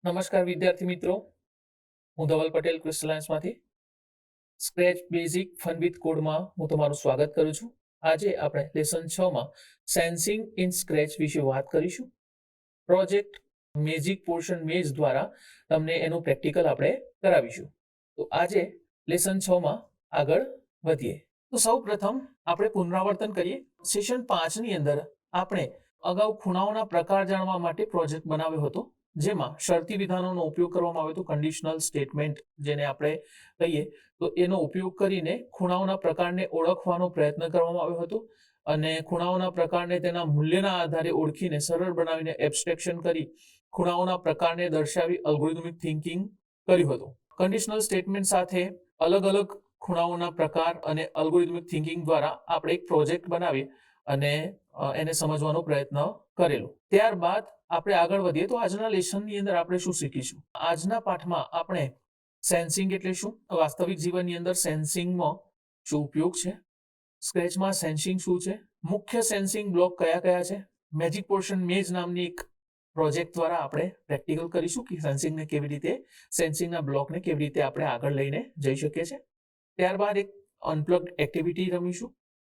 નમસ્કાર વિદ્યાર્થી મિત્રો, હું ધવલ પટેલ ક્રિસ્ટલાઇન્સમાંથી સ્ક્રેચ બેઝિક ફન વિથ કોડમાં હું તમારું સ્વાગત કરું છું. આજે આપણે લેસન 6 માં સેન્સિંગ ઇન સ્ક્રેચ વિશે વાત કરીશું. પ્રોજેક્ટ મેજિક પોર્શન મેઝ દ્વારા તમને એનું પ્રેક્ટિકલ આપણે કરાવીશું. તો આજે લેસન 6 માં આગળ વધીએ. તો સૌ પ્રથમ આપણે પુનરાવર્તન કરીએ. સેશન 5 ની અંદર આપણે અગાઉ ખૂણાઓના પ્રકાર જાણવા માટે પ્રોજેક્ટ બનાવ્યો હતો, જેમાં શરતી વિધાનોનો ઉપયોગ કરવામાં આવ્યો હતો. કન્ડિશનલ સ્ટેટમેન્ટ જેને આપણે કહીએ, તો એનો ઉપયોગ કરીને ખૂણાઓના પ્રકારને ઓળખવાનો પ્રયત્ન કરવામાં આવ્યો હતો અને ખૂણાઓના પ્રકારને તેના મૂલ્યના આધારે ઓળખીને સરળ બનાવીને એબ્સ્ટ્રેક્શન કરી ખૂણાઓના પ્રકારને દર્શાવી અલ્ગોરિધમિક થિંકિંગ કર્યું હતું. કન્ડિશનલ સ્ટેટમેન્ટ સાથે અલગ અલગ ખૂણાઓના પ્રકાર અને અલ્ગોરિધમિક થિંકિંગ દ્વારા આપણે એક પ્રોજેક્ટ બનાવી અને એને સમજવાનો પ્રયત્ન કરેલો. ત્યારબાદ આપણે આગળ વધીએ તો આજના લેસનની અંદર આપણે શું શીખીશું. આજના પાઠમાં આપણે સેન્સિંગ એટલે શું, વાસ્તવિક જીવનની અંદર સેન્સિંગમાં શું ઉપયોગ છે, સ્ક્રેચમાં સેન્સિંગ શું છે, મુખ્ય સેન્સિંગ બ્લોક કયા કયા છે, મેજિક પોર્શન મેઝ નામની એક પ્રોજેક્ટ દ્વારા આપણે પ્રેક્ટિકલ કરીશું કે સેન્સિંગને કેવી રીતે, સેન્સિંગના બ્લોકને કેવી રીતે આપણે આગળ લઈને જઈ શકીએ છીએ. ત્યારબાદ એક અનપ્લગ્ડ એક્ટિવિટી રમીશું,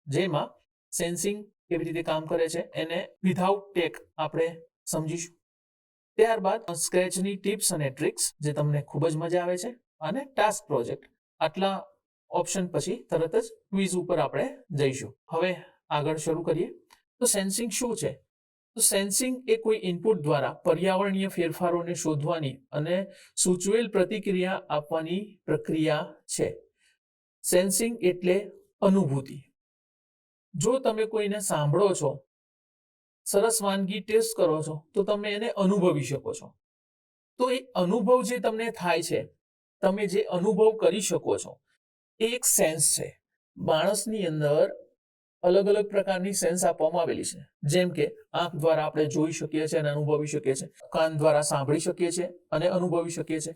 જેમાં સેન્સિંગ કેવી રીતે કામ કરે છે એને વિધાઉટ ટેક આપણે સમજીશું. ત્યારબાદ સ્ક્રેચની ટિપ્સ અને ટ્રિક્સ જે તમને ખૂબ જ મજા આવે છે, અને ટાસ્ક પ્રોજેક્ટ. આટલા ઓપ્શન પછી તરત જ ક્વિઝ ઉપર આપણે જઈશું. હવે આગળ શરૂ કરીએ. તો સેન્સિંગ શું છે? તો સેન્સિંગ એ કોઈ ઇનપુટ દ્વારા પર્યાવરણીય ફેરફારોને શોધવાની અને સૂચવેલ પ્રતિક્રિયા આપવાની પ્રક્રિયા છે. સેન્સિંગ એટલે અનુભૂતિ. જો તમે કોઈને સાંભળો છો, સરસ વાનગી ટેસ્ટ કરો છો, તો તમે એને અનુભવી શકો છો. તો એ અનુભવ જે તમને થાય છે, તમે જે અનુભવ કરી શકો છો, એ એક સેન્સ છે. માણસની અંદર અલગ અલગ પ્રકારની સેન્સ આપવામાં આવેલી છે. જેમ કે આંખ દ્વારા આપણે જોઈ શકીએ છીએ અને અનુભવી શકીએ છીએ, કાન દ્વારા સાંભળી શકીએ છીએ અને અનુભવી શકીએ છીએ,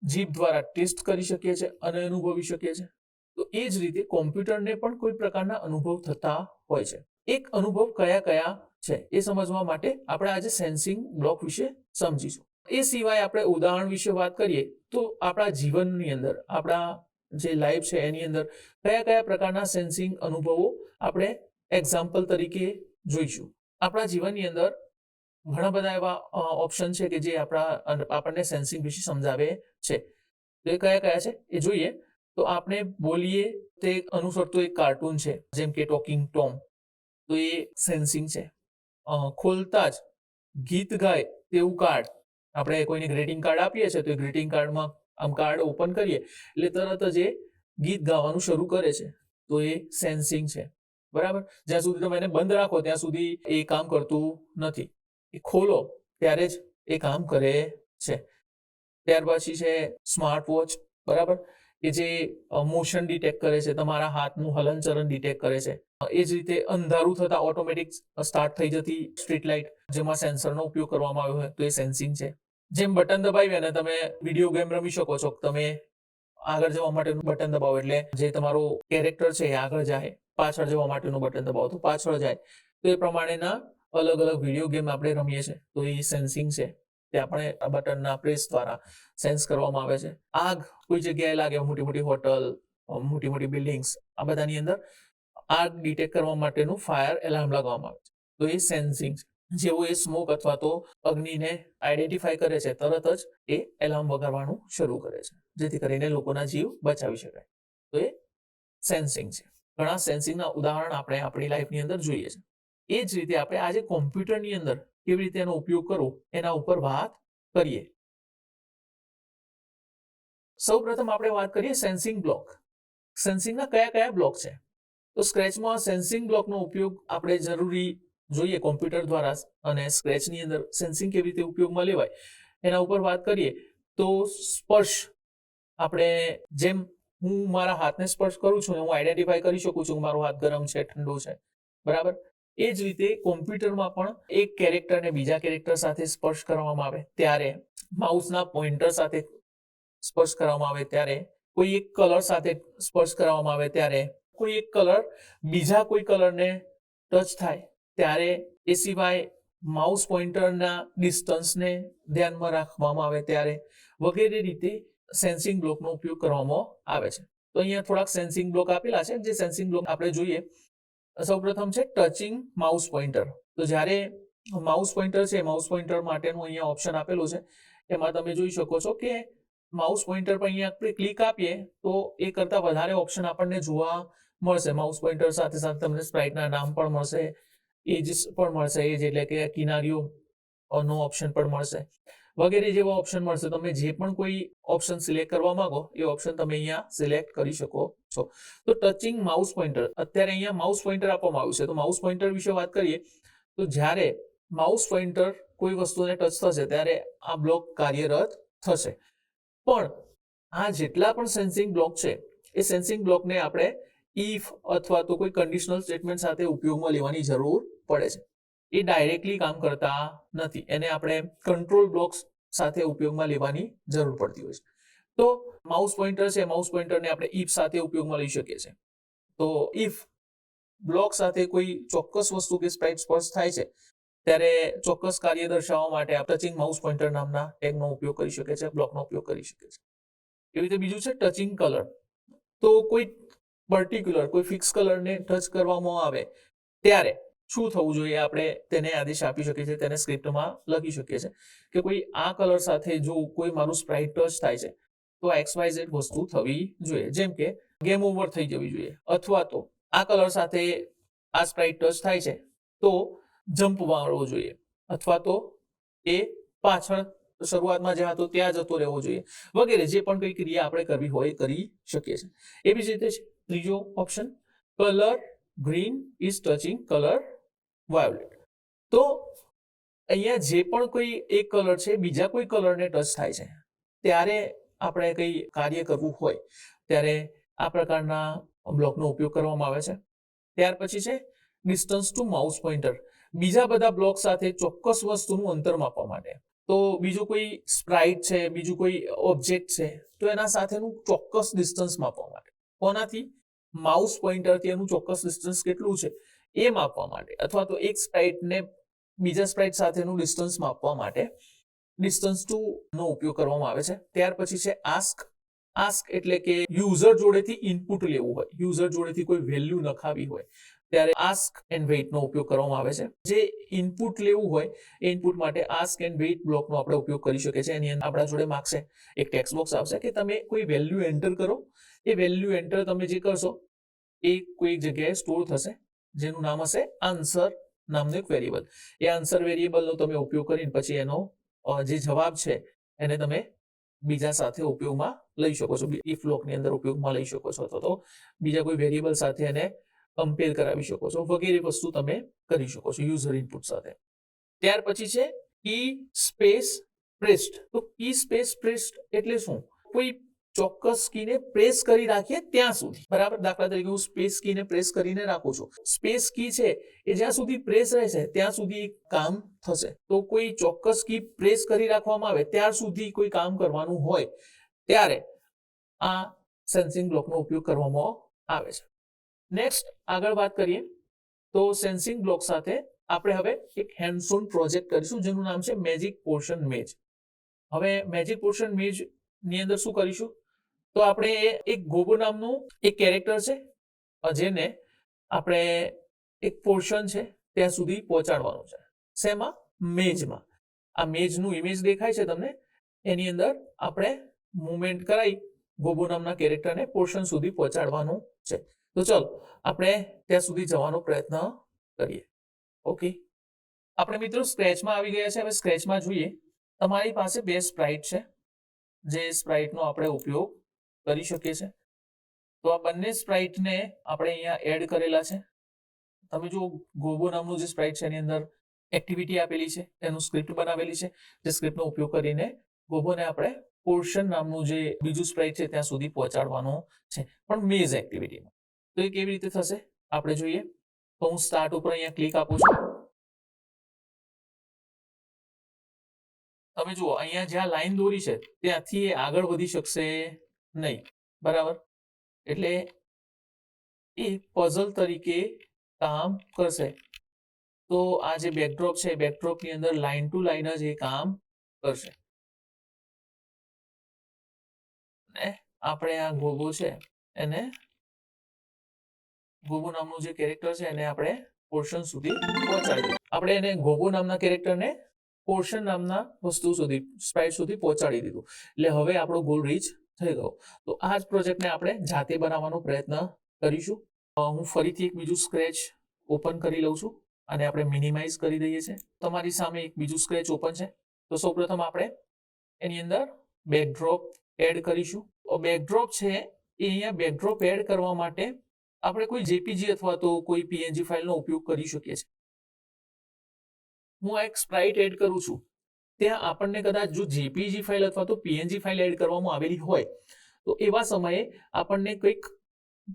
જીભ દ્વારા ટેસ્ટ કરી શકીએ છીએ અને અનુભવી શકીએ છીએ. તો એ જ રીતે કોમ્પ્યુટરને પણ કોઈ પ્રકારના અનુભવ થતા હોય છે. એક અનુભવ કયા કયા છે એ સમજવા માટે આપણે આજે સેન્સિંગ બ્લોક વિશે સમજીશું. એ સિવાય આપણે ઉદાહરણ વિશે વાત કરીએ તો આપણા જીવનની અંદર, આપણા જે લાઈફ છે એની અંદર કયા કયા પ્રકારના સેન્સિંગ અનુભવો આપણે એક્ઝામ્પલ તરીકે જોઈશું. આપણા જીવનની અંદર ઘણા બધા એવા ઓપ્શન છે કે જે આપણને સેન્સિંગ વિશે સમજાવે છે. તો એ કયા કયા છે એ જોઈએ. તો આપણે બોલીએ તે અનુસરતું એક કાર્ટૂન છે, જેમ કે ટોકિંગ ટોમ, તો એ સેન્સિંગ છે. ખોલતા જ ગીત ગાય તેવું કાર્ડ, આપણે કોઈને ગ્રીટિંગ કાર્ડ આપીએ છીએ, તો એ ગ્રીટિંગ કાર્ડમાં આમ કાર્ડ ઓપન કરીએ એટલે તરત જ એ ગીત ગાવાનું શરૂ કરે છે, તો એ સેન્સિંગ છે. બરાબર. જ્યાં સુધી તમે એને બંધ રાખો ત્યાં સુધી એ કામ કરતું નથી. એ ખોલો ત્યારે જ એ કામ કરે છે. ત્યાર પછી છે સ્માર્ટ વોચ. બરાબર, કે જે મોશન ડિટેક્ટ કરે છે, તમારા હાથનું હલનચલન ડિટેક્ટ કરે છે. એ જ રીતે અંધારું થતા ઓટોમેટિક સ્ટાર્ટ થઈ જતી સ્ટ્રીટ લાઇટ, જેમાં સેન્સરનો ઉપયોગ કરવામાં આવ્યો હોય, તો એ સેન્સિંગ છે. જેમ બટન દબાવી અને તમે વિડીયો ગેમ રમી શકો છો, તમે આગળ જવા માટેનું બટન દબાવો એટલે જે તમારો કેરેક્ટર છે એ આગળ જાય, પાછળ જવા માટેનું બટન દબાવો તો પાછળ જાય. તો એ પ્રમાણેના અલગ અલગ વિડીયો ગેમ આપણે રમીએ છીએ, તો એ સેન્સિંગ છે. તે આપણે આ બટનના પ્રેસ દ્વારા સેન્સ કરવામાં આવે છે. આગ કોઈ જગ્યાએ લાગે, મોટી મોટી હોટલ, મોટી મોટી બિલ્ડિંગ્સ, આ બધાની અંદર આગ ડિટેક્ટ કરવા માટેનું ફાયર એલાર્મ લગાવવામાં આવે છે, તો એ સેન્સિંગ છે. જેવું એ સ્મોક અથવા તો અગ્નિને આઈડેન્ટિફાઈ કરે છે, તરત જ એ એલાર્મ વગાડવાનું શરૂ કરે છે, જેથી કરીને લોકોના જીવ બચાવી શકાય. તો એ સેન્સિંગ છે. ઘણા સેન્સિંગના ઉદાહરણ આપણે આપણી લાઈફની અંદર જોઈએ છે. એ જ રીતે આપણે આજે કોમ્પ્યુટરની અંદર કેવી રીતે એનો ઉપયોગ કરવો એના ઉપર વાત કરીએ. સૌપ્રથમ આપણે વાત કરીએ સેન્સિંગ બ્લોક. સેન્સિંગના કયા કયા બ્લોક છે? તો સ્ક્રેચમાં સેન્સિંગ બ્લોકનો ઉપયોગ આપણે જરૂરી જોઈએ કોમ્પ્યુટર દ્વારા, અને સ્ક્રેચની અંદર સેન્સિંગ કેવી રીતે ઉપયોગમાં લેવાય એના ઉપર વાત કરીએ તો સ્પર્શ. આપણે જેમ હું મારા હાથને સ્પર્શ કરું છું, હું આઈડેન્ટિફાઈ કરી શકું છું કે મારો હાથ ગરમ છે, ઠંડો છે. બરાબર. એ જ રીતે કોમ્પ્યુટરમાં પણ એક કેરેક્ટરને બીજા કેરેક્ટર સાથે સ્પર્શ કરવામાં આવે ત્યારે, માઉસના પોઇન્ટર સાથે સ્પર્શ કરવામાં આવે ત્યારે, કોઈ એક કલર સાથે સ્પર્શ કરવામાં આવે ત્યારે, કોઈ એક કલર બીજા કોઈ કલરને ટચ થાય ત્યારે, એ સિવાય માઉસ પોઇન્ટરના ડિસ્ટન્સને ધ્યાનમાં રાખવામાં આવે ત્યારે વગેરે રીતે સેન્સિંગ બ્લોકનો ઉપયોગ કરવામાં આવે છે. તો અહીંયા થોડાક સેન્સિંગ બ્લોક આપેલા છે. જે સેન્સિંગ બ્લોક આપણે જોઈએ, સૌપ્રથમ છે ટચિંગ માઉસ પોઇન્ટર. તો જ્યારે માઉસ પોઇન્ટર છે, માઉસ પોઇન્ટર માટેનું અહીંયા ઓપ્શન આપેલું છે. એમાં તમે જોઈ શકો છો કે માઉસ પોઇન્ટર પર અહીંયા આપણે ક્લિક આપીએ તો એ કરતાં વધારે ઓપ્શન આપણને જોવા મળશે. માઉસ પોઇન્ટર સાથે સાથે તમને સ્પ્રાઇટના નામ પણ મળશે, એજીસ પણ મળશે, એજ એટલે કે કિનારીઓ નો ઓપ્શન પણ મળશે, વગેરે જેવા ઓપ્શન મળશે. તમે જે પણ કોઈ ઓપ્શન સિલેક્ટ કરવા માંગો એ ઓપ્શન તમે અહીંયા સિલેક્ટ કરી શકો છો. તો ટચિંગ માઉસ પોઇન્ટર, અત્યારે અહીંયા માઉસ પોઇન્ટર આપવામાં આવ્યું છે. તો માઉસ પોઇન્ટર વિશે વાત કરીએ તો જ્યારે માઉસ પોઇન્ટર કોઈ વસ્તુને ટચ થશે ત્યારે આ બ્લોક કાર્યરત થશે. પણ આ જેટલા પણ સેન્સિંગ બ્લોક છે એ સેન્સિંગ બ્લોકને આપણે ઇફ અથવા તો કોઈ કન્ડિશનલ સ્ટેટમેન્ટ સાથે ઉપયોગમાં લેવાની જરૂર પડે છે. એ ડાયરેક્ટલી કામ કરતા નથી. એને આપણે કંટ્રોલ બ્લોક્સ સાથે ઉપયોગમાં લેવાની જરૂર પડતી હોય છે. તો માઉસ પોઇન્ટર છે, માઉસ પોઇન્ટરને આપણે ઇફ સાથે ઉપયોગમાં લઈ શકીએ છીએ. તો ઇફ બ્લોક સાથે કોઈ ચોક્કસ વસ્તુ કે સ્પ્રાઇટ સ્પર્શ થાય છે ત્યારે ચોક્કસ કાર્ય દર્શાવવા માટે આપણે ટચિંગ માઉસ પોઇન્ટર નામના ટેગનો ઉપયોગ કરી શકીએ છીએ, બ્લોકનો ઉપયોગ કરી શકીએ છીએ. એવી રીતે બીજું છે ટચિંગ કલર. તો કોઈ પર્ટિક્યુલર કોઈ ફિક્સ કલરને ટચ કરવામાં આવે ત્યારે શું થવું જોઈએ, આપણે તેને આદેશ આપી શકીએ છીએ, તેને સ્ક્રિપ્ટમાં લખી શકીએ છીએ કે કોઈ આ કલર સાથે જો કોઈ મારું સ્પ્રાઇટ ટચ થાય છે તો XYZ વસ્તુ થવી જોઈએ. જેમ કે ગેમ ઓવર થઈ જવી જોઈએ, અથવા તો આ કલર સાથે આ સ્પ્રાઇટ ટચ થાય છે તો જમ્પ મારવો જોઈએ, અથવા તો એ પાછળ શરૂઆતમાં જ્યાં હતો ત્યાં જતો રહેવો જોઈએ, વગેરે જે પણ કઈ ક્રિયા આપણે કરવી હોય કરી શકીએ છીએ. એવી જ રીતે ત્રીજો option colour green is touching colour violet. તો અહીંયા જે પણ કોઈ એક કલર છે બીજા કોઈ કલરને ટચ થાય છે ત્યારે આપણે કઈ કાર્ય કરવું હોય ત્યારે આ પ્રકારના બ્લોકનો ઉપયોગ કરવામાં આવે છે. ત્યાર પછી છે ડિસ્ટન્સ ટુ માઉસ પોઇન્ટર. બીજા બધા બ્લોક સાથે ચોક્કસ વસ્તુનું અંતર માપવા માટે. તો બીજું કોઈ સ્પ્રાઇટ છે, બીજું કોઈ ઓબ્જેક્ટ છે તો એના સાથેનું ચોક્કસ ડિસ્ટન્સ માપવા માટે. કોનાથી? માઉસ પોઇન્ટરથી એનું ચોક્કસ ડિસ્ટન્સ કેટલું છે એ માપવા માટે, અથવા તો એક સ્પ્રાઇટને બીજા સ્પ્રાઇટ સાથેનું ડિસ્ટન્સ માપવા માટે ડિસ્ટન્સ ટુ નો ઉપયોગ કરવામાં આવે છે. ત્યાર પછી છે આસ્ક. આસ્ક એટલે કે યુઝર જોડેથી ઇનપુટ લેવું હોય, યુઝર જોડેથી કોઈ વેલ્યુ નખાવી હોય ત્યારે આસ્ક એન્ડ વેઇટ નો ઉપયોગ કરવામાં આવે છે. જે ઇનપુટ લેવું હોય એ ઇનપુટ માટે આસ્ક એન્ડ વેઇટ બ્લોકનો આપણે ઉપયોગ કરી શકીએ છીએ. એની અંદર આપણા જોડે માગશે એક ટેક્સ્ટ બોક્સ આવશે કે તમે કોઈ વેલ્યુ એન્ટર કરો. એ વેલ્યુ એન્ટર તમે જે કરશો એ કોઈ જગ્યાએ સ્ટોર થશે, જેનું નામ હશે આન્સર નામનું એક વેરિયેબલ. એ આન્સર વેરિયેબલનો તમે ઉપયોગ કરીને પછી એનો જે જવાબ છે એને તમે બીજા સાથે ઉપયોગમાં લઈ શકો છો, ઇફ બ્લોકની અંદર ઉપયોગમાં લઈ શકો છો, અથવા તો બીજા કોઈ વેરિયેબલ સાથે એને કમ્પેર કરાવી શકો છો, વગેરે વસ્તુ તમે કરી શકો છો યુઝર ઇનપુટ સાથે. ત્યાર પછી છે કી સ્પેસ પ્રેસ્ડ. તો કી સ્પેસ પ્રેસ્ડ એટલે શું? કોઈ ચોક્કસ કીને પ્રેસ કરી રાખીએ ત્યાં સુધી, બરાબર. દાખલા તરીકે હું સ્પેસ કીને પ્રેસ કરીને રાખું છું. સ્પેસ કી છે એ જ્યાં સુધી પ્રેસ રહેશે ત્યાં સુધી કામ થશે. તો કોઈ ચોક્કસ કી પ્રેસ કરી રાખવામાં આવે ત્યાર સુધી કોઈ કામ કરવાનું હોય ત્યારે આ સેન્સિંગ બ્લોકનો ઉપયોગ કરવામાં આવે છે. નેક્સ્ટ આગળ વાત કરીએ તો સેન્સિંગ બ્લોક સાથે આપણે હવે એક હેન્ડ્સ ઓન પ્રોજેક્ટ કરીશું જેનું નામ છે મેજિક પોર્શન મેજ. હવે મેજિક પોર્શન મેજ ની અંદર શું કરીશું તો આપણે એક ગોબો નામનું એક કેરેક્ટર છે જેને આપણે એક પોર્શન છે ત્યાં સુધી પહોંચાડવાનું છે. શેમાં? મેજમાં. આ મેજનું ઇમેજ દેખાય છે તમને, એની અંદર આપણે મૂવમેન્ટ કરાવી ગોબો નામના કેરેક્ટરને પોર્શન સુધી પહોંચાડવાનું છે. તો ચલો આપણે ત્યાં સુધી જવાનો પ્રયત્ન કરીએ. ઓકે, આપણે મિત્રો સ્ક્રેચમાં આવી ગયા છે. હવે સ્ક્રેચમાં જોઈએ, તમારી પાસે બે સ્પ્રાઇટ છે જે સ્પ્રાઇટનો આપણે ઉપયોગ કરી શકીએ છીએ. તો આ બંને સ્પ્રાઇટને આપણે અહીંયા એડ કરેલા છે. તમે જો ગોબો નામનું જે સ્પ્રાઇટ છે એની અંદર એક્ટિવિટી આપેલી છે, એનું સ્ક્રિપ્ટ બનાવેલી છે, જે સ્ક્રિપ્ટનો ઉપયોગ કરીને ગોબોને આપણે પોર્શન નામનું જે બીજું સ્પ્રાઇટ છે ત્યાં સુધી પહોંચાડવાનું છે, પણ મેઝ એક્ટિવિટીમાં. તો એ કેવી રીતે થશે આપણે જોઈએ. તો હું સ્ટાર્ટ ઉપર અહીંયા ક્લિક આપું છું. તમે જુઓ અહીંયા જ્યાં લાઈન દોરી છે ત્યાંથી એ આગળ વધી શકશે નહીં, બરાબર. એટલે એ પઝલ તરીકે કામ કરશે. તો આ જે બેકડ્રોપ છે બેકડ્રોપની અંદર લાઇન ટુ લાઇન જ એ કામ કરશે ને આપણે આ ગોગો છે એને ગોગો નામનું જે કેરેક્ટર છે એને આપણે પોર્શન સુધી પહોંચાડી દીધું. આપણે એને ગોગો નામના કેરેક્ટરને પોર્શન નામના વસ્તુ સુધી સ્પ્રાઇટ સુધી પહોંચાડી દીધું. એટલે હવે આપણો ગોલ રીચ થઈ ગયો. તો આ જ પ્રોજેક્ટને આપણે જાતે બનાવવાનો પ્રયત્ન કરીશું. હું ફરીથી એક બીજું સ્ક્રેચ ઓપન કરી લઉં છું અને આપણે મિનિમાઇઝ કરી દઈએ છીએ. તમારી સામે એક બીજું સ્ક્રેચ ઓપન છે. તો સૌપ્રથમ આપણે એની અંદર બેકડ્રોપ એડ કરીશું. બેકડ્રોપ છે એ અહીંયા બેકડ્રોપ એડ કરવા માટે આપણે કોઈ જેપીજી અથવા તો કોઈ પીએનજી ફાઇલનો ઉપયોગ કરી શકીએ છીએ. હું આ એક સ્પ્રાઇટ એડ કરું છું. ત્યાં આપણને કદાચ જો જેપીજી ફાઇલ અથવા તો પીએનજી ફાઇલ એડ કરવામાં આવેલી હોય તો એવા સમયે આપણને કંઈક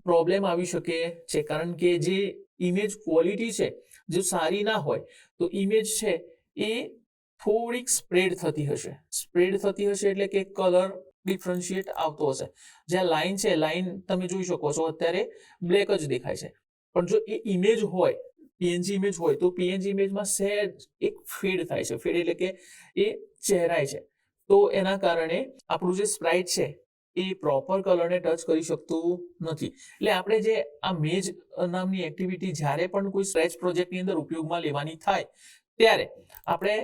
પ્રોબ્લેમ આવી શકે છે, કારણ કે જે ઇમેજ ક્વોલિટી છે જો સારી ના હોય તો ઇમેજ છે એ થોડીક સ્પ્રેડ થતી હશે. સ્પ્રેડ થતી હશે એટલે કે કલર ડિફરન્શિએટ આવતો હશે. જ્યાં લાઇન છે, લાઇન તમે જોઈ શકો છો અત્યારે બ્લેક જ દેખાય છે, પણ જો એ ઇમેજ હોય પીએનજી ઇમેજ હોય તો પીએનજી ઇમેજમાં સહેજ એક ફેડ થાય છે. ફેડ એટલે કે એ ચહેરાય છે. તો એના કારણે આપણું જે સ્પ્રાઇટ છે એ પ્રોપર કલરને ટચ કરી શકતું નથી. એટલે આપણે જે આ મેજ નામની એક્ટિવિટી જ્યારે પણ કોઈ સ્ક્રેચ પ્રોજેક્ટની અંદર ઉપયોગમાં લેવાની થાય ત્યારે આપણે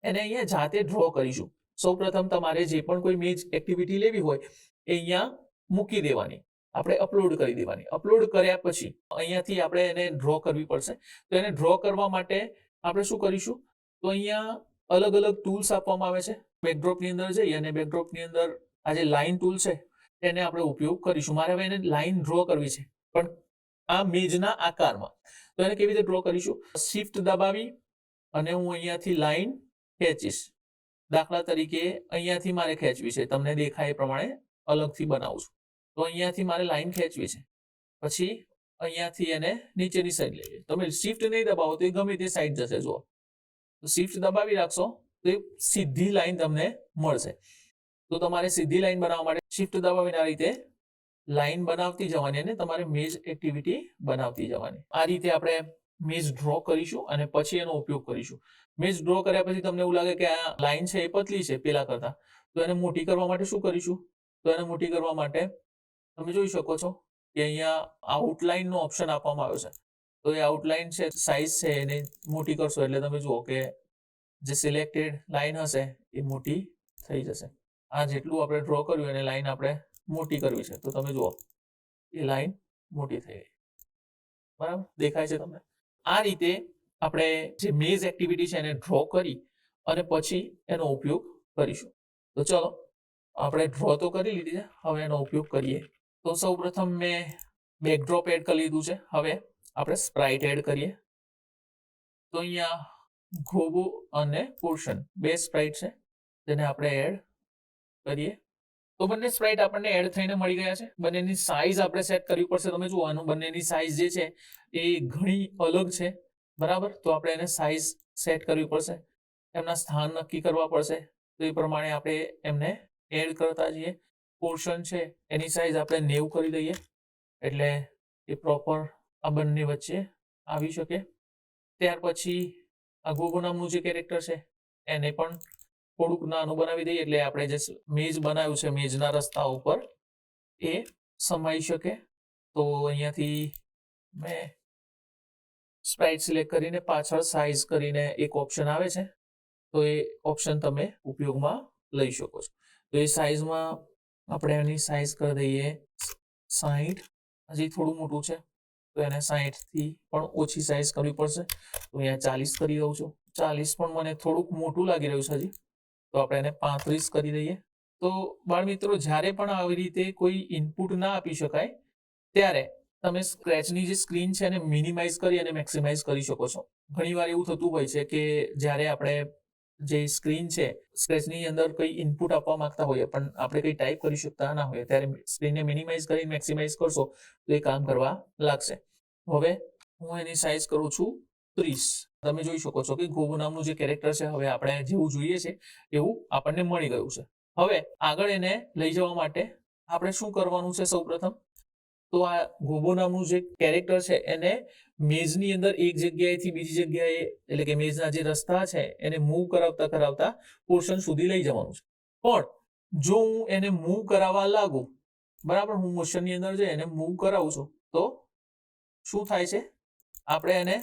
એને અહીંયા જાતે ડ્રો કરીશું. સૌપ્રથમ તમારે જે પણ કોઈ મેજ એક્ટિવિટી લેવી હોય એ અહીંયા મૂકી દેવાની, આપણે અપલોડ કરી દેવાની. અપલોડ કર્યા પછી અહીંયાથી આપણે એને ડ્રો કરવી પડશે. તો એને ડ્રો કરવા માટે આપણે શું કરીશું, તો અહીંયા અલગ અલગ ટૂલ્સ આપવામાં આવે છે. બેકડ્રોપની અંદર જઈએ અને બેકડ્રોપની અંદર આ જે લાઇન ટૂલ છે એને આપણે ઉપયોગ કરીશું. મારે હવે એને લાઇન ડ્રો કરવી છે પણ આ મેજના આકારમાં. તો એને કેવી રીતે ડ્રો કરીશું, શિફ્ટ દબાવી અને હું અહીંયાથી લાઇન ખેંચીશ. દાખલા તરીકે અહીંયાથી મારે ખેંચવી છે, તમને દેખાય એ પ્રમાણે અલગથી બનાવું છું. તો અહીંયાથી મારે લાઇન ખેંચવી છે, પછી અહીંયાથી એને નીચેની સાઈડ લઈએ. તમે શિફ્ટ નહીં દબાવો તો એ ગમે તે સાઈડ જશે. જુઓ, તો શિફ્ટ દબાવી રાખશો તો એ સીધી લાઈન તમને મળશે. તો તમારે સીધી લાઈન બનાવવા માટે શિફ્ટ દબાવીને આ રીતે લાઈન બનાવતી જવાની અને તમારે મેજ એક્ટિવિટી બનાવતી જવાની. આ રીતે આપણે મેજ ડ્રો કરીશું અને પછી એનો ઉપયોગ કરીશું. મેજ ડ્રો કર્યા પછી તમને એવું લાગે કે આ લાઈન છે એ પતલી છે પેલા કરતા, તો એને મોટી કરવા માટે શું કરીશું, તો એને મોટી કરવા માટે તમે જોઈ શકો છો કે અહીંયા આઉટલાઇન નો ઓપ્શન આપવામાં આવ્યો છે. તો એ આઉટલાઇન છે, સાઈઝ છે એને મોટી કરશો એટલે તમે જુઓ કે જે સિલેક્ટેડ લાઈન હશે એ મોટી થઈ જશે. આ જેટલું આપણે ડ્રો કર્યું એને લાઈન આપણે મોટી કરવી છે, તો તમે જુઓ એ લાઈન મોટી થઈ ગઈ. બરાબર દેખાય છે તમને? આ રીતે આપણે જે મેઝ એક્ટિવિટી છે એને ડ્રો કરી અને પછી એનો ઉપયોગ કરીશું. તો ચલો આપણે ડ્રો તો કરી લીધી છે, હવે એનો ઉપયોગ કરીએ. તો સૌપ્રથમ મેં બેકડ્રોપ એડ કરી લીધું છે. હવે આપણે સ્પ્રાઇટ એડ કરીએ. તો અહીંયા ગોગો અને પોર્શન બે સ્પ્રાઇટ છે, તેને આપણે એડ કરીએ. તો બંને સ્પ્રાઇટ આપણને એડ થઈને મળી ગયા છે. બંનેની સાઈઝ આપણે સેટ કરવી પડશે. તમે જુઓ આનું બંનેની સાઈઝ જે છે એ ઘણી અલગ છે. બરાબર, તો આપણે એને સાઈઝ સેટ કરવી પડશે, એમના સ્થાન નક્કી કરવા પડશે. તો એ પ્રમાણે આપણે એમને એડ કરતા જઈએ. પોર્શન છે એની સાઈઝ આપણે 90 કરી દઈએ એટલે એ પ્રોપર આ બંને વચ્ચે આવી શકે. ત્યાર પછી આ ગોગો નામનું જે કેરેક્ટર છે એને પણ થોડુંક નાનું બનાવી દઈએ એટલે આપણે જે મેજ બનાવ્યું છે મેજના રસ્તા ઉપર એ સમાઈ શકે. તો અહીંયાથી મેં સ્પ્રાઇટ સિલેક્ટ કરીને પાછળ સાઈઝ કરીને એક ઓપ્શન આવે છે, તો એ ઓપ્શન તમે ઉપયોગમાં લઈ શકો છો. તો એ સાઈઝમાં આપણે એની સાઈઝ કરી દઈએ 60. હજી થોડું મોટું છે તો એને 60 થી પણ ઓછી સાઈઝ કરવી પડશે. તો અહીંયા 40 કરી દઉં છું. 40 પણ મને થોડુંક મોટું લાગી રહ્યું છે હજી, તો આપણે એને 35 કરી દઈએ. તો બાળ મિત્રો, જ્યારે પણ આવી રીતે કોઈ ઇનપુટ ના આપી શકાય ત્યારે તમે સ્ક્રેચની જે સ્ક્રીન છે એને મિનિમાઇઝ કરી અને મેક્સિમાઇઝ કરી શકો છો. ઘણીવાર એવું થતું હોય છે કે જ્યારે આપણે જે સ્ક્રીન છે સ્ક્રેચની અંદર કંઈ ઇનપુટ આપવા માંગતા હોઈએ પણ આપણે કંઈ ટાઈપ કરી શકતા ના હોઈએ, ત્યારે સ્ક્રીનને મિનિમાઇઝ કરી મેક્સિમાઇઝ કરશો તો એ કામ કરવા લાગશે. હવે હું એની સાઈઝ કરું છું 30. તમે જોઈ શકો છો કે ગોગો નામનું જે કેરેક્ટર છે હવે આપણે જેવું જોઈએ છે એવું આપણને મળી ગયું છે. હવે આગળ એને લઈ જવા માટે આપણે શું કરવાનું છે, સૌપ્રથમ તો આ ગોબો નામનું જે કેરેક્ટર છે એને મેજની અંદર એક જગ્યાએથી બીજી જગ્યાએ એટલે કે મેજના જે રસ્તા છે એને મૂવ કરાવતા કરાવતા પોર્શન સુધી લઈ જવાનું છે. પણ જો હું એને મૂવ કરાવવા લાગુ, બરાબર, હું મોશનની અંદર જઈ એને મૂવ કરાવું છું તો શું થાય છે, આપણે એને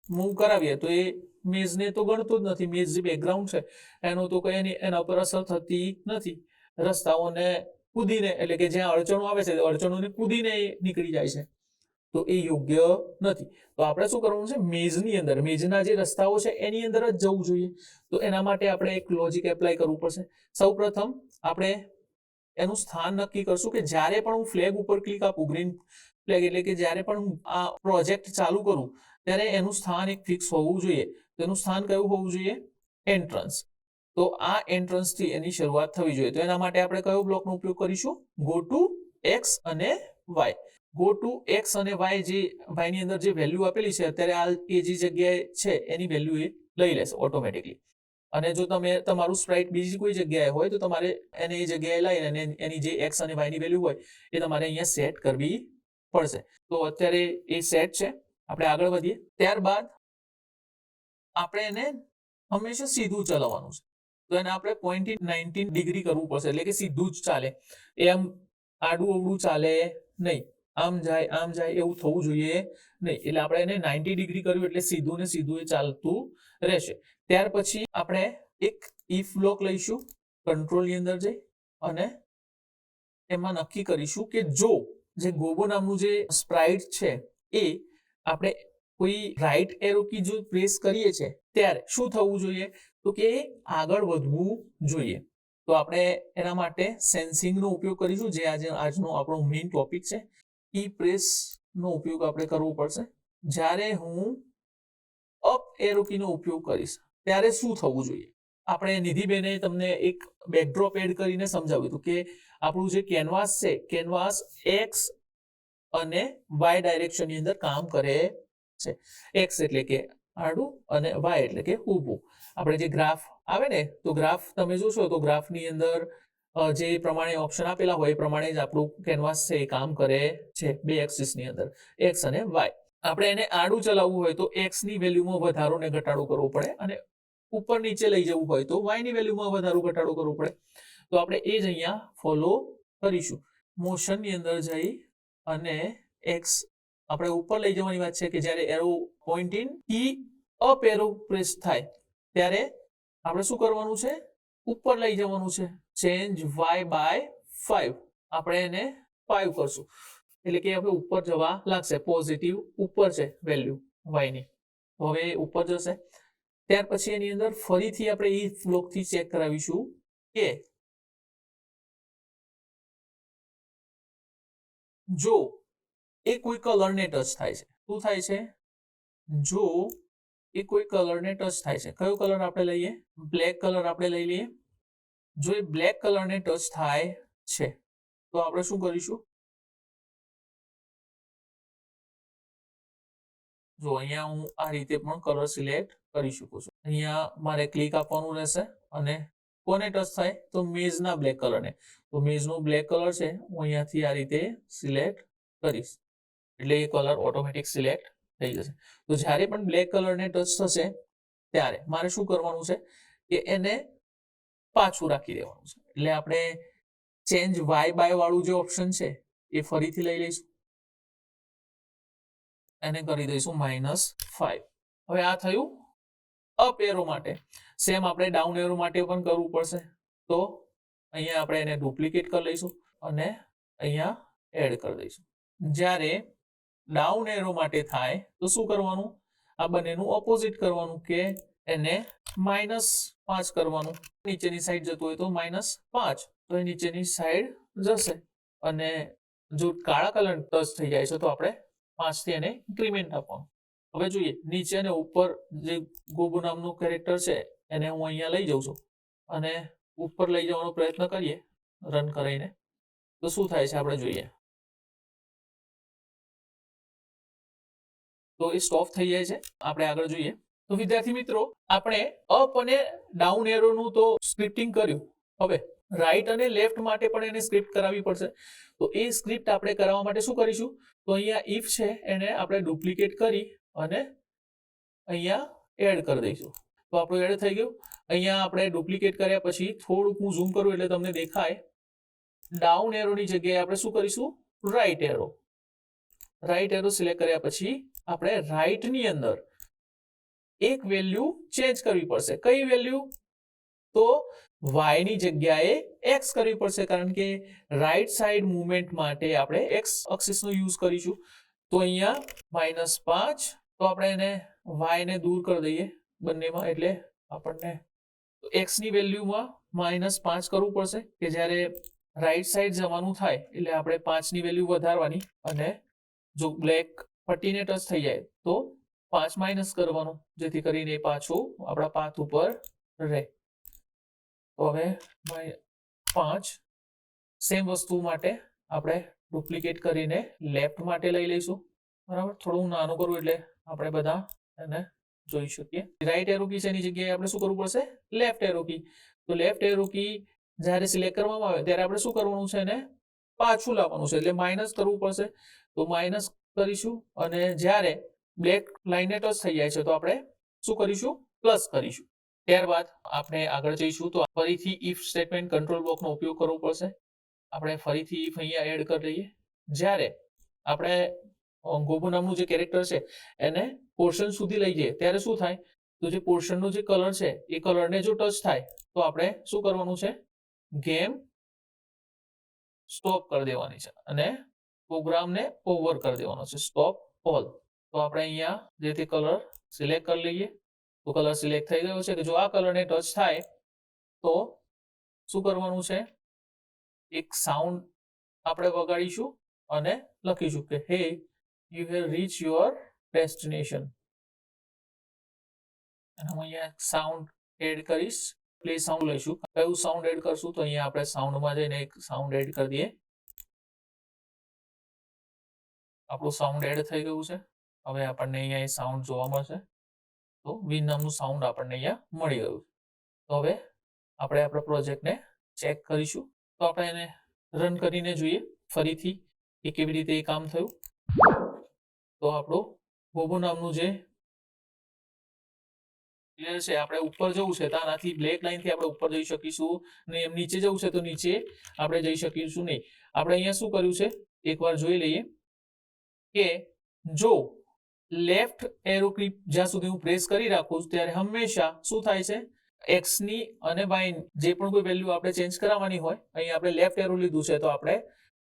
મૂવ કરાવીએ તો એ મેજને તો ગણતો જ નથી. મેજ જે બેકગ્રાઉન્ડ છે એનો તો કઈ નહીં, એના પર અસર થતી નથી. રસ્તાઓને કૂદીને એટલે કે જ્યાં અડચણો આવે છે અડચણોને કૂદીને એ નીકળી જાય છે, તો એ યોગ્ય નથી. તો આપણે શું કરવાનું છે, મેજની અંદર મેજના જે રસ્તાઓ છે એની અંદર જ જવું જોઈએ. તો એના માટે આપણે એક લોજિક એપ્લાય કરવું પડશે. સૌપ્રથમ આપણે એનું સ્થાન નક્કી કરશું કે જ્યારે પણ હું ફ્લેગ ઉપર ક્લિક આપું, ગ્રીન ફ્લેગ એટલે કે જ્યારે પણ હું આ પ્રોજેક્ટ ચાલુ કરું ત્યારે એનું સ્થાન એક ફિક્સ હોવું જોઈએ. તો એનું સ્થાન કયું હોવું જોઈએ, એન્ટ્રન્સ. તો આ એન્ટ્રન્સ થી એની શરૂઆત થવી જોઈએ. તો એના માટે આપણે કયો બ્લોકનો ઉપયોગ કરીશું, ગો ટુ એક્સ અને વાય. ગો ટુ એક્સ અને વાય, જે વાય ની અંદર જે વેલ્યુ આપેલી છે અત્યારે આ એ જે જગ્યાએ છે એની વેલ્યુ એ લઈ લેશે ઓટોમેટિકલી. અને જો તમે તમારું સ્પ્રાઇટ બીજી કોઈ જગ્યાએ હોય તો તમારે એને એ જગ્યાએ લઈને એની જે એક્સ અને વાય ની વેલ્યુ હોય એ તમારે અહીંયા સેટ કરવી પડશે. તો અત્યારે એ સેટ છે. આપણે આગળ વધીએ. ત્યારબાદ આપણે એને હંમેશા સીધું ચલાવવાનું છે. તો એને આપણે 0.19 ડિગ્રી કરવું પડશે, એટલે કે સીધું જ ચાલે. એમ આડું અવળું ચાલે નહીં, આમ જાય એવું થવું જોઈએ નહીં. એટલે આપણે એને 90 ડિગ્રી કર્યું એટલે સીધું ને સીધું એ ચાલતું રહેશે. ત્યાર પછી આપણે એક ઇફ બ્લોક લઈશું, કંટ્રોલ ની અંદર જઈ અને એમાં નક્કી કરીશું કે જો જે ગોબો નામનું જે સ્પ્રાઇટ છે એ આપણે કોઈ રાઈટ એરો કી જો પ્રેસ કરીએ છે ત્યારે શું થવું જોઈએ, તો કે આગળ વધવું જોઈએ. તો આપણે એના માટે સેન્સિંગ નો ઉપયોગ કરીશું, જે આજનો આપણો મેઇન ટોપિક છે. કી પ્રેસ નો ઉપયોગ આપણે કરવો પડશે. જ્યારે હું અપ એરો કી નો ઉપયોગ કરીશ ત્યારે શું થવું જોઈએ. આપણે નિધિબેને તમને એક બેકડ્રોપ એડ કરીને સમજાવ્યું હતું કે આપણું જે કેનવાસ છે, કેનવાસ એક્સ અને વાય ડાયરેક્શન ની અંદર કામ કરે છે. એક્સ એટલે કે આડું અને વાય એટલે કે ઊભું. આપણે જે ગ્રાફ આવે ને, તો ગ્રાફ તમે જોશો તો ગ્રાફની અંદર જે પ્રમાણે ઓપ્શન આપેલા હોય એ પ્રમાણે જ આપણું કેનવાસ છે એ કામ કરે છે બે એક્સિસ ની અંદર, એક્સ અને વાય. આપણે એને આડું ચલાવવું હોય તો એક્સ ની વેલ્યુમાં વધારો ને ઘટાડો કરવો પડે, અને ઉપર નીચે લઈ જવું હોય તો વાય ની વેલ્યુમાં વધારો ઘટાડો કરવો પડે. તો આપણે એ જ અહીંયા ફોલો કરીશું. મોશન ની અંદર જઈ અને એક્સ આપણે ઉપર લઈ જવાની વાત છે કે જ્યારે એરો પોઇન્ટિંગ કી અપ એરો પ્રેસ થાય ત્યારે આપણે શું કરવાનું છે, ઉપર લઈ જવાનું છે. ચેન્જ વાય બાય 5, આપણે એને 5 કરશું એટલે કે હવે ઉપર જવા લાગશે. પોઝિટિવ ઉપર છે વેલ્યુ વાય ની, તો હવે ઉપર જશે. ત્યાર પછી એની અંદર ફરીથી આપણે ઈ બ્લોક થી ચેક કરાવીશું કે જો એ કોઈ કલરને ટચ થાય છે, શું થાય છે, જો એ કોઈ કલરને ટચ થાય છે, કયો કલર આપણે લઈએ, બ્લેક કલર આપણે લઈ લઈએ. જો એ બ્લેક કલરને ટચ થાય છે તો આપણે શું કરીશું, જો અહીંયા હું આ રીતે પણ કલર સિલેક્ટ કરી શકું છું. અહીંયા મારે ક્લિક આપવાનું રહેશે અને કોને ટચ થાય, તો મેજના બ્લેક કલરને. તો મેજનો બ્લેક કલર છે હું અહીંયાથી આ રીતે સિલેક્ટ કરીશ એટલે એ કલર ઓટોમેટિક સિલેક્ટ થઈ જશે. તો જ્યારે પણ બ્લેક કલરને ટચ થશે ત્યારે મારે શું કરવાનું છે કે એને પાછું રાખી દેવાનું છે. એટલે આપણે ચેન્જ વાય બાય વાળું જે ઓપ્શન છે એ ફરીથી લઈ લઈશું, એને કરી દઈશું -5. હવે આ થયું અપ એરો માટે. સેમ આપણે ડાઉન એરો માટે પણ કરવું પડશે. તો અહીંયા આપણે એને ડુપ્લિકેટ કરી લઈશું અને અહીંયા એડ કરી દઈશું. જ્યારે ડાઉન એરો માટે થાય તો શું કરવાનું, આ બંનેનું ઓપોઝિટ કરવાનું કે એને -5 કરવાનું. નીચેની સાઈડ જતું હોય તો -5, તો એ નીચેની સાઈડ જશે. અને જો કાળા કલર ટચ થઈ જાય છે તો આપણે 5 થી એને ઇન્ક્રીમેન્ટ આપવાનું. હવે જોઈએ નીચે અને ઉપર જે ગોબો નામનું કેરેક્ટર છે એને હું અહીંયા લઈ જાઉં છું અને ઉપર લઈ જવાનો પ્રયત્ન કરીએ રન કરીને તો શું થાય છે આપણે જોઈએ. તો એ સ્ટોપ થઈ જાય છે. આપણે આગળ જોઈએ. તો વિદ્યાર્થી મિત્રો, આપણે અપ અને ડાઉન એરોનું તો સ્ક્રિપ્ટિંગ કર્યું, હવે રાઈટ અને લેફ્ટ માટે પણ એને સ્ક્રિપ્ટ કરાવવી પડશે. તો એ સ્ક્રિપ્ટ આપણે કરાવવા માટે શું કરીશું, તો અહીંયા ઇફ છે એને આપણે ડુપ્લિકેટ કરી અને અહીંયા એડ કરી દઈશું. તો આપણું એડ થઈ ગયું. અહીંયા આપણે ડુપ્લિકેટ કર્યા પછી થોડુંક હું ઝૂમ કરું એટલે તમને દેખાય. ડાઉન એરોની જગ્યાએ આપણે શું કરીશું, right arrow. Right arrow select કર્યા પછી આપણે રાઈટ ની અંદર એક વેલ્યુ ચેન્જ કરવી પડશે. કઈ વેલ્યુ, તો y ની જગ્યાએ x કરવી પડશે, કારણ કે રાઈટ સાઈડ મૂવમેન્ટ માટે આપણે x એક્સિસ નો યુઝ કરીશું. તો અહીંયા -5, તો આપણે એને y ને દૂર કરી દઈએ બંનેમાં, એટલે આપણને x ની વેલ્યુમાં -5 કરવું પડશે કે જ્યારે રાઈટ સાઈડ જવાનું થાય એટલે આપણે 5 ની વેલ્યુ વધારવાની, અને જો બ્લેક પટ્ટીને ટચ થઈ જાય તો 5 માઇનસ કરવાનું, જેથી કરીને પાછું આપણા પાથ ઉપર રહે. તો હવે 5 સેમ વસ્તુ માટે આપણે ડુપ્લિકેટ કરીને લેફ્ટ માટે લઈ લઈશું. બરાબર, થોડું નાનું કરું એટલે આપણે બધા એને જોઈ શકીએ. રાઈટ એરો કી છે એની જગ્યાએ આપણે શું કરવું પડશે, લેફ્ટ એરો કી. તો લેફ્ટ એરો કી જ્યારે સિલેક્ટ કરવામાં આવે ત્યારે આપણે શું કરવાનું છે, એને પાછું લાવવાનું છે, એટલે માઇનસ કરવું પડશે. તો માઇનસ કરીશું, અને જ્યારે બ્લેક લાઈને ટચ થઈ જાય છે તો આપણે શું કરીશું, પ્લસ કરીશું. ત્યારબાદ આપણે આગળ જઈશું. તો ફરીથી ઇફ સ્ટેટમેન્ટ કંટ્રોલ બ્લોકનો ઉપયોગ કરવો પડશે. આપણે ફરીથી ઇફ અહીંયા એડ કરી દઈએ. જ્યારે આપણે ગોગો નામનું જે કેરેક્ટર છે એને પોર્શન સુધી લઈ જઈએ ત્યારે શું થાય, તો જે પોર્શનનો જે કલર છે એ કલરને જો ટચ થાય તો આપણે શું કરવાનું છે, ગેમ સ્ટોપ કરી દેવાની છે અને પ્રોગ્રામને ઓવર કરી દેવાનો છે, સ્ટોપ ઓલ. તો આપણે અહીંયા જે તે કલર સિલેક્ટ કરી લઈએ. તો કલર સિલેક્ટ થઈ ગયો છે કે જો આ કલરને ટચ થાય તો શું કરવાનું છે, એક સાઉન્ડ આપણે વગાડીશું અને લખીશું કે hey you have reach your destination. અને હું અહીંયા સાઉન્ડ એડ કરીશ, પ્લે સાઉન્ડ લઈશું. કયું સાઉન્ડ એડ કરશું, તો અહીંયા આપણે સાઉન્ડમાં જઈને એક સાઉન્ડ એડ કરી દઈએ. આપણું સાઉન્ડ એડ થઈ ગયું છે. હવે આપણને અહીંયા એ સાઉન્ડ જોવા મળશે. તો વિન નામનું સાઉન્ડ આપણને અહીંયા મળી ગયું. તો હવે આપણે આપણા પ્રોજેક્ટને ચેક કરીશું. તો આપણે એને રન કરીને જોઈએ ફરીથી કે કેવી રીતે એ કામ થયું. તો આપણું ગોગો નામનું જે લેયર છે આપણે ઉપર જવું છે તો આનાથી બ્લેક લાઈનથી આપણે ઉપર જઈ શકીશું, અને એમ નીચે જવું છે તો નીચે આપણે જઈ શકીશું નહીં. આપણે અહીંયા શું કર્યું છે એકવાર જોઈ લઈએ કે જો લેફ્ટ એરો કી જ્યાં સુધી હું પ્રેસ કરી રાખું ત્યારે હંમેશા શું થાય છે, x ની અને y જે પણ કોઈ વેલ્યુ આપણે ચેન્જ કરાવવાની હોય, અહીંયા આપણે લેફ્ટ એરો લીધું છે તો આપણે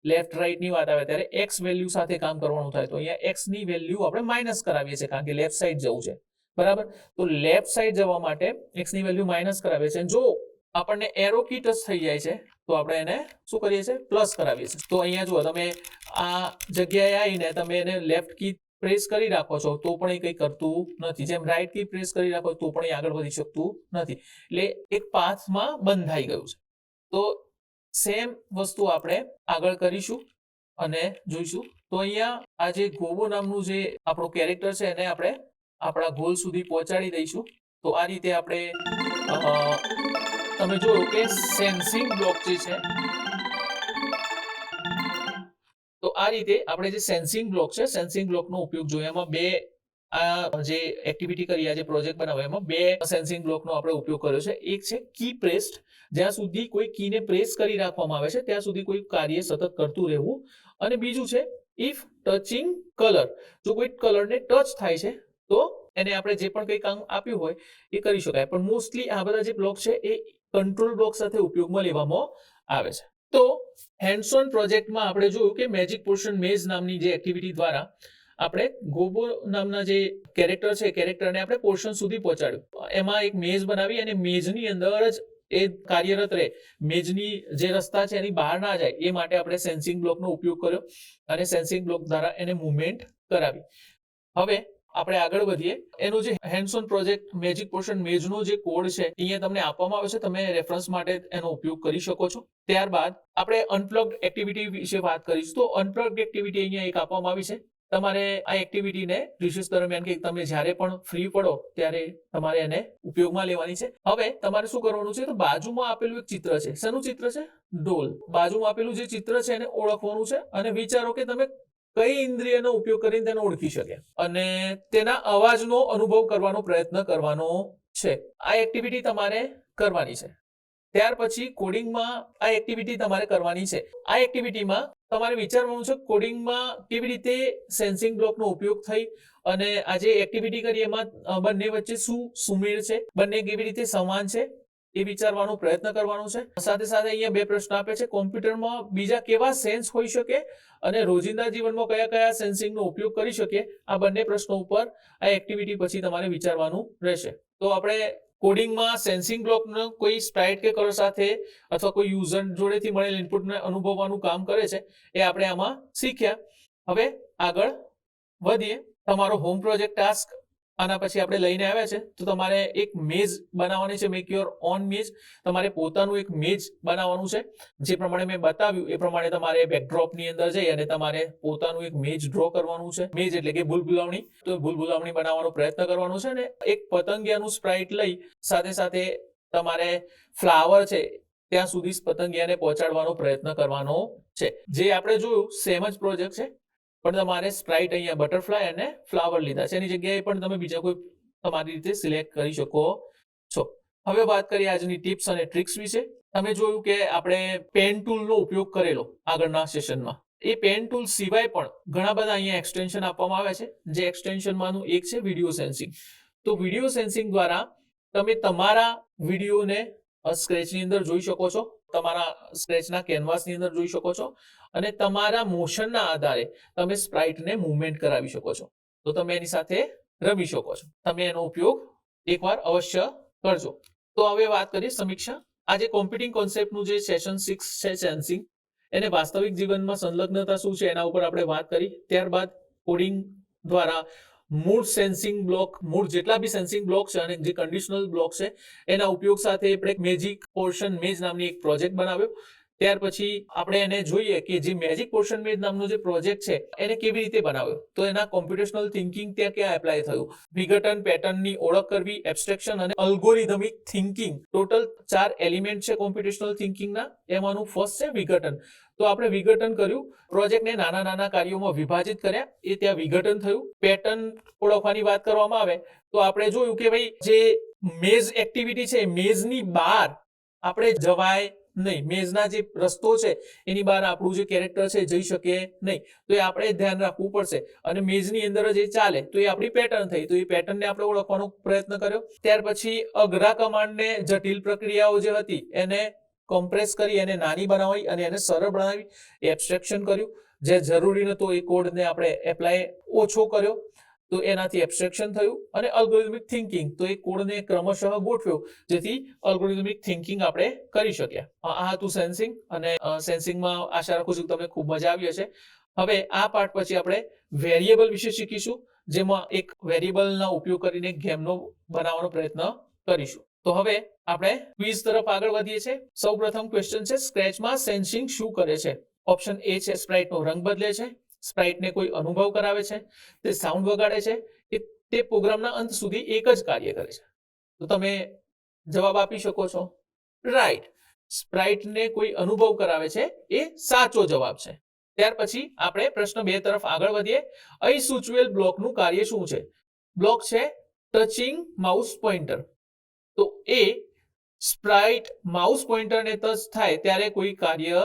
લેફ્ટ રાઈટ ની વાત આવે ત્યારે x વેલ્યુ સાથે કામ કરવાનું થાય. તો અહીંયા x ની વેલ્યુ આપણે માઇનસ કરાવીએ છીએ કારણ કે લેફ્ટ સાઈડ જવું છે. બરાબર, તો લેફ્ટ સાઈડ જવા માટે x ની વેલ્યુ માઇનસ કરાવીએ છીએ. જો આપણને એરો કી ટચ થઈ જાય છે તો આપણે એને શું કરીએ છીએ, પ્લસ કરાવીએ છીએ. તો અહીંયા જુઓ, તમે આ જગ્યાએ આવીને તમે એને લેફ્ટ કી પ્રેસ કરી રાખો છો તો પણ એ કંઈ કરતું નથી, જેમ રાઈટ કી પ્રેસ કરી રાખો તો પણ એ આગળ વધી શકતું નથી, એટલે એક પાથમાં બંધાઈ ગયું છે. તો સેમ વસ્તુ આપણે આગળ કરીશું અને જોઈશું. તો અહીંયા આ જે ગોગો નામનું જે આપણું કેરેક્ટર છે એને આપણે આપણા ગોલ સુધી પહોંચાડી દઈશું. તો આ રીતે આપણે તમે જોયું કે સેન્સિંગ બ્લોક જે છે, તો આ રીતે આપણે જે સેન્સિંગ બ્લોક છે, સેન્સિંગ બ્લોકનો ઉપયોગ જોયો. એમાં બે આ જે એક્ટિવિટી કરી, આ જે પ્રોજેક્ટ બનાવ્યો એમાં બે સેન્સિંગ બ્લોકનો આપણે ઉપયોગ કર્યો છે. એક છે કી પ્રેસ્ડ, જ્યાં સુધી કોઈ કીને પ્રેસ કરી રાખવામાં આવે છે ત્યાં સુધી કોઈ કાર્ય સતત કરતું રહેવું, અને બીજું છે ઇફ ટચિંગ કલર, જો કોઈ કલરને ટચ થાય છે તો એને આપણે જે પણ કંઈ કામ આપ્યું હોય એ કરી શકાય. પણ મોસ્ટલી આ બધા જે બ્લોક છે એ કંટ્રોલ બ્લોક સાથે ઉપયોગમાં લેવામાં આવે છે. તો હેન્ડ્સ ઓન પ્રોજેક્ટમાં આપણે જોયું કે મેજિક પોર્શન મેઝ નામની જે એક્ટિવિટી દ્વારા આપણે ગોગો નામના જે કેરેક્ટર છે, કેરેક્ટરને આપણે પોર્શન સુધી પહોંચાડ્યું. એમાં એક મેઝ બનાવી અને મેઝની અંદર જ એ કાર્યરત રહે, મેજની જે રસ્તા છે એની બહાર ના જાય એ માટે આપણે સેન્સિંગ બ્લોકનો ઉપયોગ કર્યો અને સેન્સિંગ બ્લોક દ્વારા એને મૂવમેન્ટ કરાવી. હવે આપણે આગળ વધીએ. એનો જે hands on project magic portion મેજનો જે કોડ છે અહીંયા તમને આપવામાં આવે છે, તમે રેફરન્સ માટે એનો ઉપયોગ કરી શકો છો. ત્યારબાદ આપણે અનપ્લગ્ડ એક્ટિવિટી વિશે વાત કરીશું. તો અનપ્લગ્ડ એક્ટિવિટી અહીંયા એક આપવામાં આવી છે. તમારે આ એક્ટિવિટીને રિસર્ચ દરમિયાન કે તમે જ્યારે પણ ફ્રી પડો ત્યારે તમારે એને ઉપયોગમાં લેવાની છે. હવે તમારે શું કરવાનું છે, તો બાજુમાં આપેલું એક ચિત્ર છે. શેનું ચિત્ર છે? ઢોલ. બાજુમાં આપેલું જે ચિત્ર છે એને ઓળખવાનું છે અને વિચારો કે તમે કઈ ઇન્દ્રિયનો ઉપયોગ કરીને તેને ઓળખી શકે અને તેના અવાજનો અનુભવ કરવાનો પ્રયત્ન કરવાનો છે. આ એક્ટિવિટી તમારે કરવાની છે. ત્યાર પછી કોડિંગમાં આ એક્ટિવિટી તમારે કરવાની છે. આ એક્ટિવિટીમાં તમારે વિચારવાનું છે કોડિંગમાં કેવી રીતે સેન્સિંગ બ્લોકનો ઉપયોગ થઈ અને આ જે એક્ટિવિટી કરી એમાં બંને વચ્ચે શું સુમેળ છે, બંને કેવી રીતે સમાન છે એ વિચારવાનો પ્રયત્ન કરવાનો છે. સાથે સાથે અહીંયા બે પ્રશ્ન આપે છે. કોમ્પ્યુટરમાં બીજા કેવા સેન્સ હોઈ શકે અને રોજિંદા જીવનમાં કયા કયા સેન્સિંગનો ઉપયોગ કરી શકીએ, આ બંને પ્રશ્નો ઉપર આ એક્ટિવિટી પછી તમારે વિચારવાનું રહેશે. તો આપણે કોડિંગમાં સેન્સિંગ બ્લોકનો કોઈ સ્પ્રાઇટ કે કલર સાથે અથવા કોઈ યુઝર જોડેથી મળેલ ઇનપુટને અનુભવવાનું કામ કરે છે એ આપણે આમાં શીખ્યા. હવે આગળ વધીએ. તમારો હોમ પ્રોજેક્ટ ટાસ્ક આના પછી આપણે લઈને આવ્યા છે. તો તમારે એક મેઝ બનાવવાની છે. Make your own maze. તમારે પોતાનું એક મેઝ બનાવવાનું છે. જે પ્રમાણે મેં બતાવ્યું એ પ્રમાણે તમારે બેકડ્રોપની અંદર જઈ અને તમારે પોતાનું એક મેઝ ડ્રો કરવાનું છે. મેઝ એટલે કે ભૂલભુલાવણી. તો ભૂલભુલાવણી બનાવવાનો પ્રયત્ન કરવાનો છે અને એક પતંગિયાનું સ્પ્રાઇટ લઈ સાથે સાથે તમારે ફ્લાવર છે ત્યાં સુધી પતંગિયાને પહોંચાડવાનો પ્રયત્ન કરવાનો છે. જે આપણે જોયું સેમ જ પ્રોજેક્ટ છે, પણ તમારે સ્પ્રાઇટ અહીંયા બટરફ્લાય અને ફ્લાવર લીધા છે. એની જગ્યાએ પણ તમે બીજા કોઈ તમારી રીતે સિલેક્ટ કરી શકો છો. હવે વાત કરીએ આજની ટિપ્સ અને ટ્રિક્સ વિશે. તમે જોયું કે આપણે પેન ટૂલનો ઉપયોગ કરેલો આગળના સેશનમાં. એ પેન ટૂલ સિવાય પણ ઘણા બધા અહીંયા એક્સટેન્શન આપવામાં આવે છે. જે એક્સટેન્શનમાંનું એક છે વિડીયો સેન્સિંગ. તો વિડીયો સેન્સિંગ દ્વારા તમે તમારા વિડીયોને સ્ક્રેચની અંદર જોઈ શકો છો, તમારા સ્ક્રેચના કેનવાસની અંદર જોઈ શકો છો અને તમારા મોશનના આધારે તમે સ્પ્રાઇટને મૂવમેન્ટ કરાવી શકો છો. તો તમે એની સાથે રમી શકો છો. તમે એનો ઉપયોગ એકવાર અવશ્ય કરજો. તો હવે વાત કરીએ સમીક્ષા. આજે કોમ્પ્યુટિંગ કોન્સેપ્ટનું જે સેશન 6 છે સેન્સિંગ, એને વાસ્તવિક જીવનમાં સંલગ્નતા શું છે એના ઉપર આપણે વાત કરી. ત્યારબાદ કોડિંગ દ્વારા મૂળ સેન્સિંગ બ્લોક, મૂળ જેટલા બી સેન્સિંગ બ્લોક છે અને જે કન્ડિશનલ બ્લોક છે એના ઉપયોગ સાથે આપણે મેજિક પોર્શન મેજ નામની એક પ્રોજેક્ટ બનાવ્યો. ત્યાર પછી આપણે એને જોઈએ કે જે મેજિક પોર્શન મેજ નામનો જે પ્રોજેક્ટ છે એને કેવી રીતે બનાવ્યો. તો એના કોમ્પ્યુટેશનલ થિંકિંગ ત્યાં ક્યાં એપ્લાય થયું, વિઘટન, પેટર્નની ઓળખ કરવી, એબ્સ્ટ્રેક્શન અને અલ્ગોરિધમિક થિંકિંગ. ટોટલ 4 એલિમેન્ટ છે કોમ્પ્યુટેશનલ થિંકિંગના. એમાંનું ફર્સ્ટ છે વિઘટન. તો આપણે વિઘટન કર્યું, પ્રોજેક્ટને નાના નાના કાર્યોમાં વિભાજિત કર્યા, એ ત્યાં વિઘટન થયું. પેટર્ન ઓળખવાની વાત કરવામાં આવે તો આપણે જોયું કે ભાઈ જે મેઝ એક્ટિવિટી છે મેઝની બહાર આપણે જવાય નહીં. મેઝના જે રસ્તો છે એની બહાર આપણું જે કેરેક્ટર છે જઈ શકે નહીં. તો એ આપણે ધ્યાન રાખવું પડશે અને મેઝની અંદર જ એ ચાલે તો એ આપણી પેટર્ન થઈ. તો એ પેટર્નને આપણે ઓળખવાનો પ્રયત્ન કર્યો. ત્યાર પછી અઘરા કમાન્ડને જટિલ પ્રક્રિયાઓ જે હતી એને કોમ્પ્રેસ કરી એને નાની બનાવી અને એને સરળ બનાવી, એબ્સ્ટ્રેક્શન કર્યું. જે જરૂરી નહોતો એ કોડને આપણે એપ્લાય ઓછો કર્યો તો એનાથી એબ્સ્ટ્રેક્શન થયું. અને અલ્ગોરિધમિક થિંકિંગ, તો એ કોડને ક્રમશઃ ગોઠવ્યો જેથી અલ્ગોરિધમિક થિંકિંગ આપણે કરી શક્યા. આ હતું સેન્સિંગ અને સેન્સિંગમાં આશા રાખું છું તમને ખૂબ મજા આવી હશે. હવે આ પાર્ટ પછી આપણે વેરિયેબલ વિશે શીખીશું, જેમાં એક વેરિયેબલના ઉપયોગ કરીને ગેમનો બનાવવાનો પ્રયત્ન કરીશું. તો હવે આપણે ક્વિઝ તરફ આગળ વધીએ છીએ. સૌપ્રથમ ક્વેશ્ચન છે, સ્ક્રેચમાં સેન્સિંગ શું કરે છે? ઓપ્શન એ છે સ્પ્રાઇટનો રંગ બદલે છે, સ્પ્રાઇટને કોઈ અનુભવ કરાવે છે, તે સાઉન્ડ વગાડે છે કે તે પ્રોગ્રામના અંત સુધી એક જ કાર્ય કરે છે. તો તમે જવાબ આપી શકો છો. રાઈટ, સ્પ્રાઇટને કોઈ અનુભવ કરાવે છે એ સાચો જવાબ છે. ત્યાર પછી આપણે પ્રશ્ન 2 તરફ આગળ વધીએ. અહીં સૂચવેલ બ્લોકનું કાર્ય શું છે? બ્લોક છે ટચિંગ માઉસ પોઇન્ટર. તો એ સ્પ્રાઇટ માઉસ પોઇન્ટરને ટચ થાય ત્યારે કોઈ કાર્ય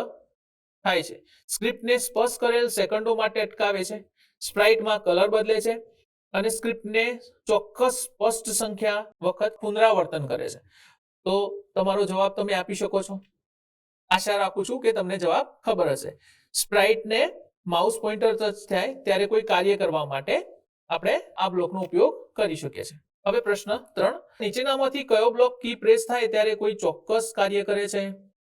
થાય છે. સ્ક્રિપ્ટને સ્પર્શ કરેલ સેકન્ડો માટે અટકાવે છે, સ્પ્રાઇટમાં કલર બદલે છે અને સ્ક્રિપ્ટને ચોક્કસ સ્પષ્ટ સંખ્યા વખત પુનરાવર્તન કરે છે. તો તમારો જવાબ તમે આપી શકો છો. આશા રાખું છું કે તમને જવાબ ખબર હશે. સ્પ્રાઇટને માઉસ પોઇન્ટર ટચ થાય ત્યારે કોઈ કાર્ય કરવા માટે આપણે આ બ્લોકનો ઉપયોગ કરી શકીએ છીએ. હવે પ્રશ્ન 3, નીચેનામાંથી કયો બ્લોક કી પ્રેસ થાય ત્યારે કોઈ ચોક્કસ કાર્ય કરે છે?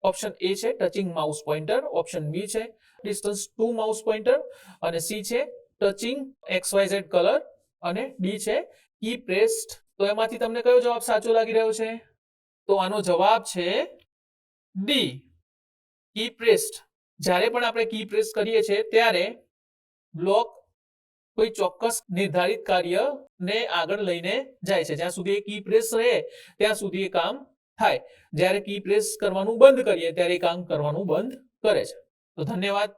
ઓપ્શન એ છે touching mouse pointer, option B છે ડિસ્ટન્સ ટુ માઉસ પોઇન્ટર અને સી છે ટચિંગ XYZ કલર અને ડી છે કી પ્રેસ્ડ. તો એમાંથી તમને કયો જવાબ સાચો લાગી રહ્યો છે? તો આનો જવાબ છે ડી, કી પ્રેસ્ડ. જ્યારે પણ આપણે કી પ્રેસ કરીએ છીએ ત્યારે બ્લોક કોઈ ચોક્કસ નિર્ધારિત કાર્યને આગળ લઈને જાય છે. જ્યાં સુધી કી પ્રેસ રહે ત્યાં સુધી એ કામ થાય. જ્યારે કી પ્રેસ કરવાનું બંધ કરીએ ત્યારે એ કામ કરવાનું બંધ કરે છે. તો ધન્યવાદ.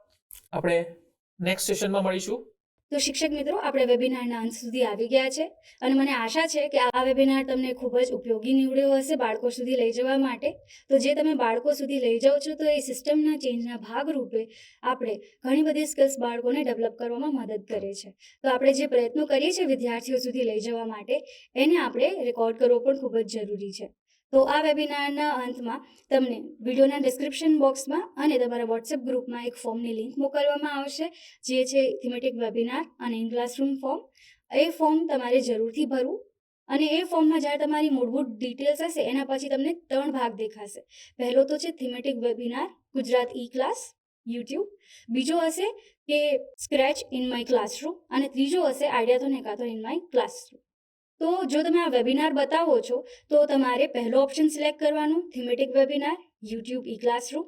આપણે નેક્સ્ટ સેશનમાં મળીશું. તો શિક્ષક મિત્રો, આપણે વેબિનારના અંત સુધી આવી ગયા છે અને મને આશા છે કે આ વેબિનાર તમને ખૂબ જ ઉપયોગી નીવડ્યો હશે બાળકો સુધી લઈ જવા માટે. તો જે તમે બાળકો સુધી લઈ જાઓ છો, તો એ સિસ્ટમના ચેન્જના ભાગરૂપે આપણે ઘણી બધી સ્કિલ્સ બાળકોને ડેવલપ કરવામાં મદદ કરે છે. તો આપણે જે પ્રયત્નો કરીએ છીએ વિદ્યાર્થીઓ સુધી લઈ જવા માટે, એને આપણે રેકોર્ડ કરવો પણ ખૂબ જ જરૂરી છે. તો આ વેબિનારના અંતમાં તમને વિડીયોના ડિસ્ક્રિપ્શન બોક્સમાં અને તમારા વોટ્સએપ ગ્રુપમાં એક ફોર્મની લિંક મોકલવામાં આવશે, જે છે થીમેટિક વેબિનાર અને in classroom form. A form તમારે જરૂરથી ભરવું અને એ ફોર્મમાં જ્યારે તમારી મૂળભૂત ડિટેલ્સ હશે એના પછી તમને 3 ભાગ દેખાશે. પહેલો તો છે થીમેટિક વેબિનાર ગુજરાત ઈ ક્લાસ યુટ્યુબ, બીજો હશે કે સ્ક્રેચ ઇન માય ક્લાસરૂમ અને ત્રીજો હશે આઈડિયાથોન હેકાથોન ઇન માય ક્લાસરૂમ. તો જો તમે આ વેબિનાર બતાવો છો તો તમારે પહેલો ઓપ્શન સિલેક્ટ કરવાનું, થીમેટિક વેબિનાર યુટ્યુબ ઈ ક્લાસરૂમ.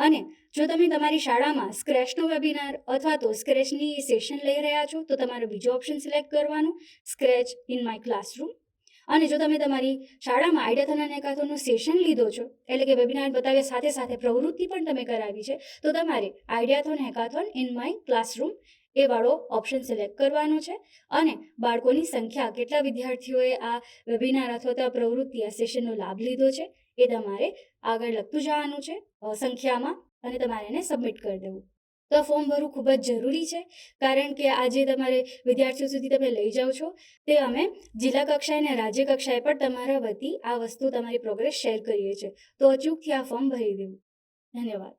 અને જો તમે તમારી શાળામાં સ્ક્રેચનો વેબિનાર અથવા તો સ્ક્રેચની સેશન લઈ રહ્યા છો તો તમારે બીજો ઓપ્શન સિલેક્ટ કરવાનું, સ્ક્રેચ ઇન માય ક્લાસરૂમ. અને જો તમે તમારી શાળામાં આઈડિયાથોન અને હેકાથોનનો સેશન લીધો છો, એટલે કે વેબિનાર બતાવ્યા સાથે સાથે પ્રવૃત્તિ પણ તમે કરાવી છે, તો તમારે આઈડિયાથોન હેકાથોન ઇન માય ક્લાસરૂમ એ વાળો ઓપ્શન સિલેક્ટ કરવાનો છે. અને બાળકોની સંખ્યા, કેટલા વિદ્યાર્થીઓએ આ વેબિનાર અથવા તો આ પ્રવૃત્તિ, આ સેશનનો લાભ લીધો છે, એ તમારે આગળ લખતું જવાનું છે સંખ્યામાં અને તમારે એને સબમિટ કરી દેવું. તો આ ફોર્મ ભરવું ખૂબ જ જરૂરી છે, કારણ કે આજે તમારે વિદ્યાર્થીઓ સુધી તમે લઈ જાઓ છો તે અમે જિલ્લા કક્ષાએ અને રાજ્ય કક્ષાએ પણ તમારા વતી આ વસ્તુ, તમારી પ્રોગ્રેસ શેર કરીએ છીએ. તો અચૂકથી આ ફોર્મ ભરી દેવું. ધન્યવાદ.